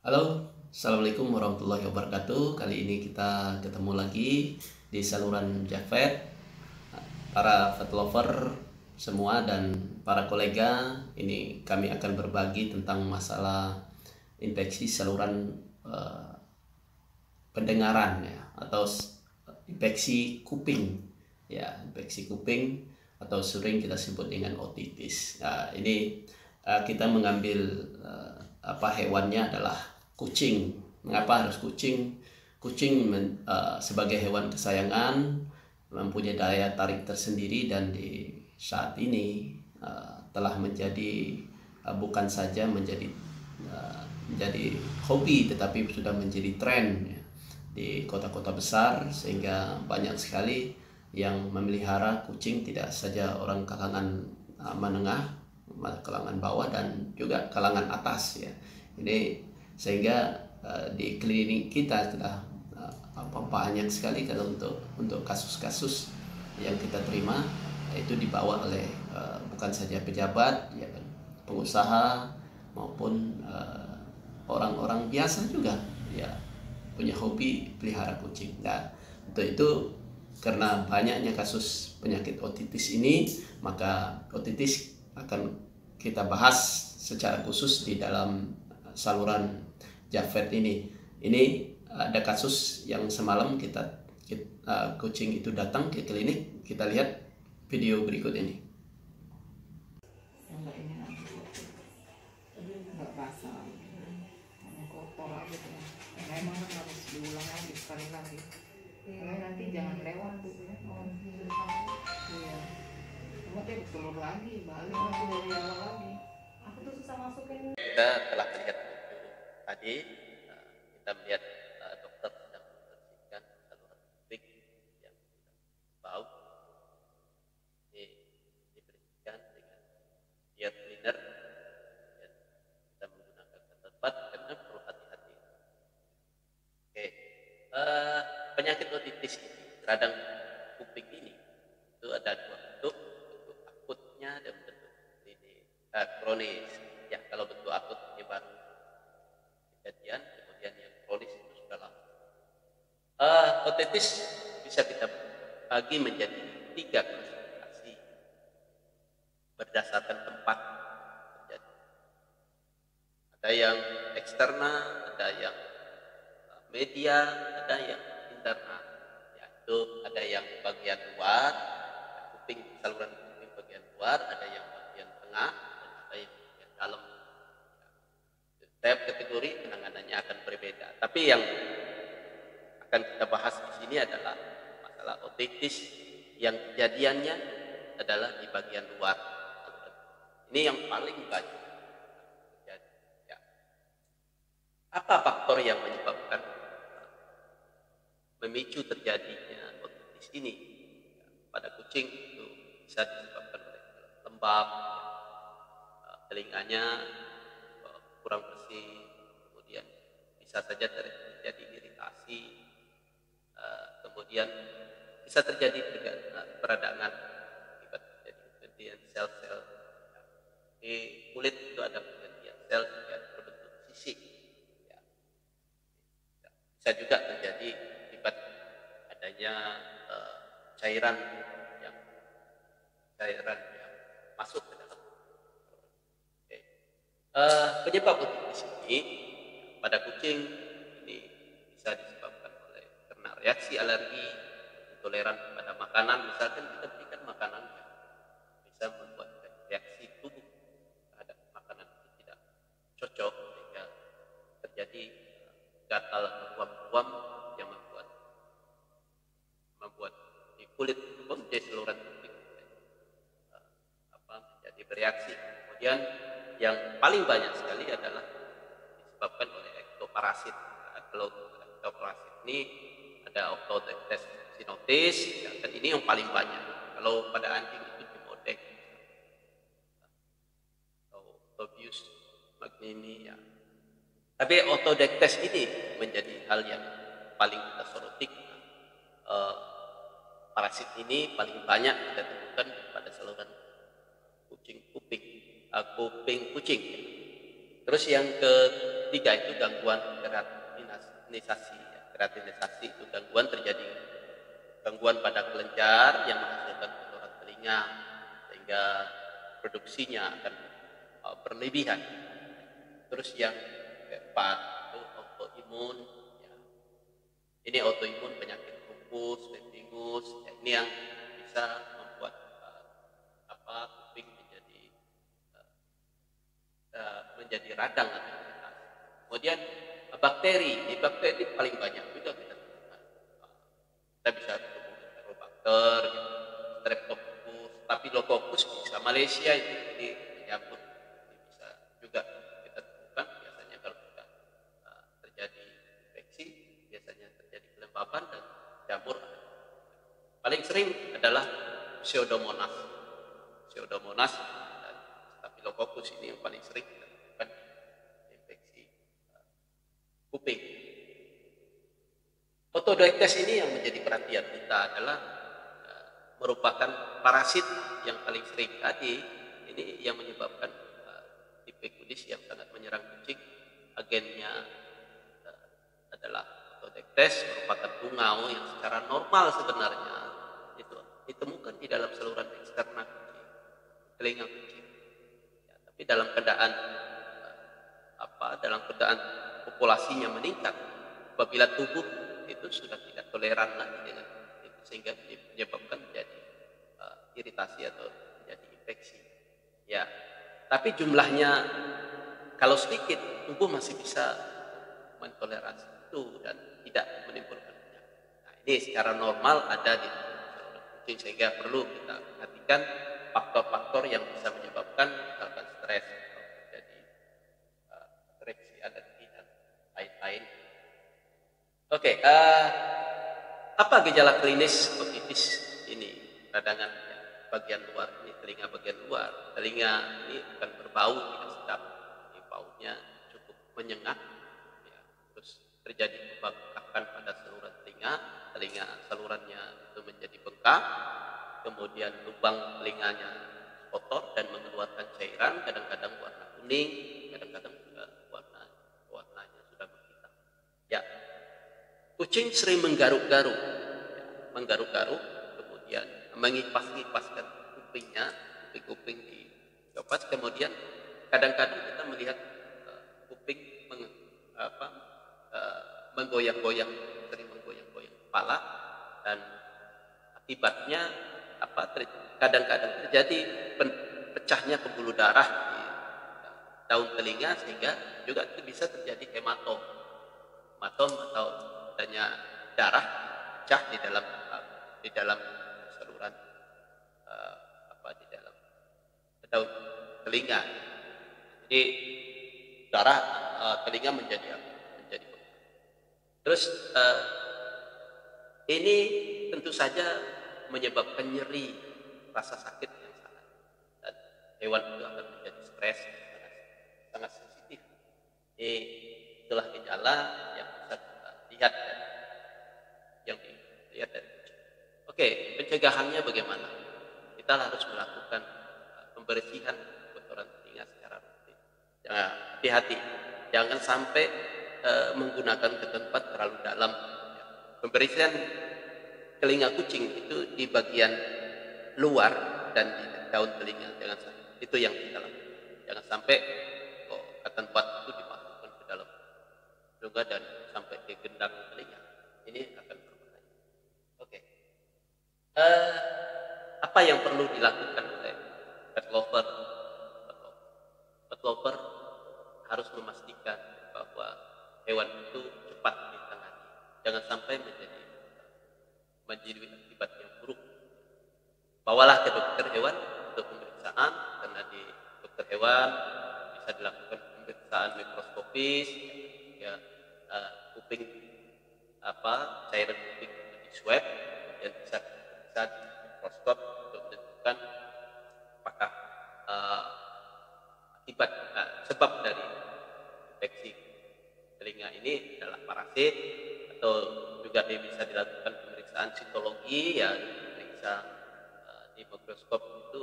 Halo, Assalamualaikum warahmatullahi wabarakatuh. Kali ini kita ketemu lagi di saluran Jafet. Para pet lover semua dan para kolega, ini kami akan berbagi tentang masalah infeksi saluran pendengaran ya, atau infeksi kuping ya, infeksi kuping atau sering kita sebut dengan otitis. Nah, ini kita mengambil hewannya adalah kucing. Mengapa harus kucing? Kucing sebagai hewan kesayangan mempunyai daya tarik tersendiri, dan di saat ini telah menjadi bukan saja menjadi hobi, tetapi sudah menjadi tren ya, di kota-kota besar, sehingga banyak sekali yang memelihara kucing, tidak saja orang kalangan menengah, kalangan bawah, dan juga kalangan atas ya. Ini sehingga di klinik kita sudah banyak sekali kalau untuk kasus-kasus yang kita terima, itu dibawa oleh bukan saja pejabat ya, pengusaha, maupun orang-orang biasa juga ya, punya hobi pelihara kucing. Nah, untuk itu, karena banyaknya kasus penyakit otitis ini, maka otitis akan kita bahas secara khusus di dalam saluran Jafet ini. Ini ada kasus yang semalam kucing itu datang ke klinik. Kita lihat video berikut ini. Nggak basah, hanya kotor aja tuh. Emang kan harus diulang lagi sekali lagi. Karena nanti jangan lewat tuh ya. Iya. Cuma dia telur lagi, balik lagi dari awal lagi. Aku tuh susah masukin. Kita telah melihat video tadi, kita melihat dokter sedang membersihkan saluran kuping yang sudah bau. Ini dibersihkan dengan ear cleaner, dan kita menggunakan tempat karena perlu hati-hati. Oke, penyakit otitis ini, radang kuping ini, itu ada dua bentuk akutnya dan bentuk ini kronis. Ya, kalau bentuk akut ini baru kejadian, kemudian yang kronis itu sudah lama. Otitis bisa kita bagi menjadi 3 klasifikasi berdasarkan tempat terjadi. Ada yang eksternal, ada yang media, ada yang internal. Yaitu ada yang bagian luar, saluran kuping bagian luar, ada yang bagian tengah, dan ada yang bagian dalam. Setiap kategori penanganannya akan berbeda. Tapi yang akan kita bahas di sini adalah masalah otitis yang kejadiannya adalah di bagian luar. Ini yang paling banyak terjadi. Ya. Apa faktor yang menyebabkan memicu terjadinya otitis ini? Ya, pada kucing itu bisa disebabkan oleh lembab, telinganya kurang bersih, kemudian bisa saja terjadi iritasi, kemudian bisa terjadi peradangan akibat pergantian sel-sel di kulit. Itu ada pergantian sel yang berbentuk sisik ya. Bisa juga terjadi akibat adanya cairan yang masuk ke dalam. Penyebab otitis ini pada kucing ini bisa disebabkan oleh karena reaksi alergi, intoleran pada makanan. Misalkan kita berikan makanan yang bisa membuat reaksi tubuh terhadap makanan itu tidak cocok, sehingga terjadi gatal atau ruam-ruam yang membuat di kulit di saluran kuping menjadi bereaksi. Kemudian yang paling banyak sekali adalah disebabkan oleh ektoparasit. Kalau ektoparasit ini ada Octodectes cynotis, ya, dan ini yang paling banyak. Kalau pada anjing itu Demodex atau Octobius magnini ya. Tapi Octodectes ini menjadi hal yang paling kita soroti. Parasit ini paling banyak kita temukan pada saluran kuping kucing. Terus yang ketiga itu gangguan keratinisasi. Keratinisasi itu gangguan terjadi gangguan pada kelenjar yang menghasilkan kotoran telinga sehingga produksinya akan berlebihan. Terus yang keempat itu autoimun. Ya. Ini autoimun penyakit lupus, pemphigus. Ya, ini yang bisa membuat kuping menjadi radang atau iritasi. Kemudian bakteri paling banyak juga kita temukan. Kita bisa ketemu Heterobacter, Streptococcus, Staphylococcus bisa Malaysia itu menyambut. Ini bisa juga kita temukan biasanya kalau sudah terjadi infeksi, biasanya terjadi kelembapan dan jamur. Paling sering adalah Pseudomonas dan Staphylococcus ini yang paling sering kita temukan infeksi kuping. Otodoites ini yang menjadi perhatian kita adalah merupakan parasit yang paling sering tadi. Ini yang menyebabkan difekudis yang sangat menyerang kucing. Agennya adalah otodoites, merupakan tungau yang secara normal sebenarnya itu ditemukan di dalam saluran eksterna kucing, telinga kucing. Ya, tapi dalam keadaan populasinya meningkat, apabila tubuh itu sudah tidak toleran lagi dengan itu, sehingga menyebabkan menjadi iritasi atau menjadi infeksi. Ya, tapi jumlahnya kalau sedikit, tubuh masih bisa mentoleransi itu dan tidak menimbulkan penyakit. Nah, ini secara normal ada di saluran kucing, sehingga perlu kita perhatikan faktor-faktor yang bisa menyebabkan misalkan stres, jadi reaksi alergi dan lain-lain. Oke, apa gejala klinis otitis ini? Radangan bagian luar ini, telinga bagian luar. Telinga ini akan berbau tidak sedap. Ini baunya cukup menyengat. Ya. Terus terjadi pembengkakan pada saluran telinga salurannya itu menjadi bengkak. Kemudian lubang telinganya kotor dan mengeluarkan cairan, kadang-kadang warna kuning, kadang-kadang juga warnanya sudah menghitam. Ya. Kucing sering menggaruk-garuk, kemudian mengipas-ngipaskan kupingnya, kuping dikopas, kemudian kadang-kadang kita melihat kuping menggoyang-goyang, sering menggoyang-goyang kepala, dan akibatnya kadang-kadang terjadi pecahnya pembuluh darah di daun telinga, sehingga juga itu bisa terjadi hematom atau adanya darah pecah di dalam saluran di dalam daun telinga. Jadi darah telinga menjadi bengkak. Terus ini tentu saja menyebabkan nyeri, rasa sakit yang sangat, dan hewan itu akan menjadi stres, sangat sensitif. Itulah gejala yang bisa kita lihat dari kucing. Oke, pencegahannya bagaimana? Kita harus melakukan pembersihan kotoran telinga secara rutin. Hati-hati, jangan sampai menggunakan ke tempat terlalu dalam. Pembersihan telinga kucing itu di bagian luar dan di daun telinga, itu yang kita lakukan. Jangan sampai ke tempat itu dimasukkan ke dalam telinga dan sampai ke gendang telinga. Ini akan berbahaya. Oke. Apa yang perlu dilakukan oleh pet lover? Pet lover harus memastikan bahwa hewan itu cepat ditangani. Jangan sampai menjadi akibat yang buruk. Bawalah ke dokter hewan untuk pemeriksaan, karena di dokter hewan bisa dilakukan pemeriksaan mikroskopis, ya, kuping cairan kuping itu di swab, dan bisa di mikroskop untuk menentukan apakah sebab dari infeksi telinga ini adalah parasit, atau juga bisa dilakukan pemeriksaan sitologi, ya, diperiksa di mikroskop itu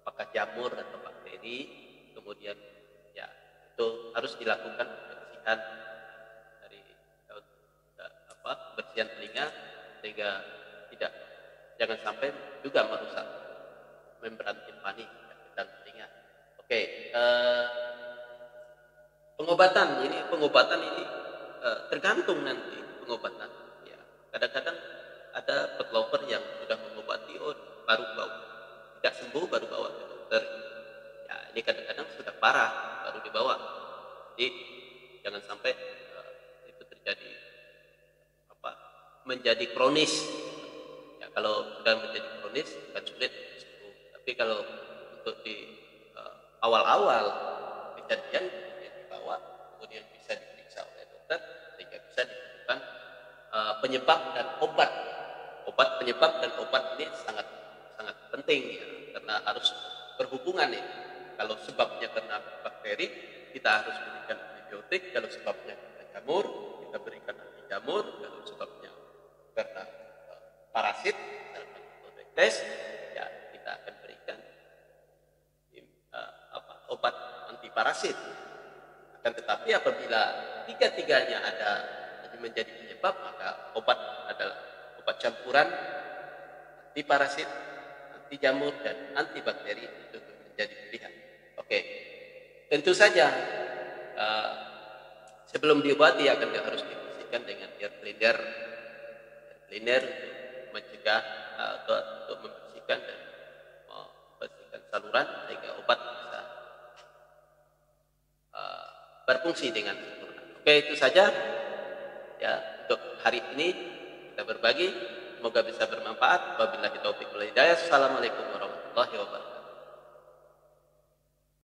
apakah jamur atau bakteri. Kemudian ya itu harus dilakukan pembersihan dari pembersihan telinga sehingga jangan sampai juga merusak membran timpani dan telinga. Oke, pengobatan ini tergantung nanti pengobatan. Ya, kadang-kadang ada petlover yang sudah mengobati baru tidak sembuh baru bawa ke dokter. Ya, ini kadang-kadang sudah parah baru dibawa. Jadi jangan sampai itu terjadi menjadi kronis. Ya, kalau sudah menjadi kronis akan sulit sembuh. Tapi kalau untuk di awal-awal kejadian kemudian dibawa, kemudian bisa diperiksa oleh dokter sehingga bisa ditentukan penyebab dan obat penyebab dan obat ini sangat sangat penting ya, karena harus berhubungan ya. Kalau sebabnya karena bakteri, kita harus berikan antibiotik. Kalau sebabnya karena jamur, kita berikan anti jamur. Kalau sebabnya karena parasit, misalkan Tobactes, ya kita akan berikan obat anti parasit. Akan tetapi apabila tiga-tiganya ada menjadi penyebab, maka obat adalah obat campuran anti parasit, anti jamur dan antibakteri itu menjadi pilihan. Oke, tentu saja sebelum diobati harus dibersihkan dengan air cleaner untuk mencegah atau untuk membersihkan dan membersihkan saluran sehingga obat bisa berfungsi dengan sempurna. Oke, itu saja ya untuk hari ini kita berbagi. Semoga bisa bermanfaat. Wabillahi taufiq wal hidayah. Assalamualaikum warahmatullahi wabarakatuh.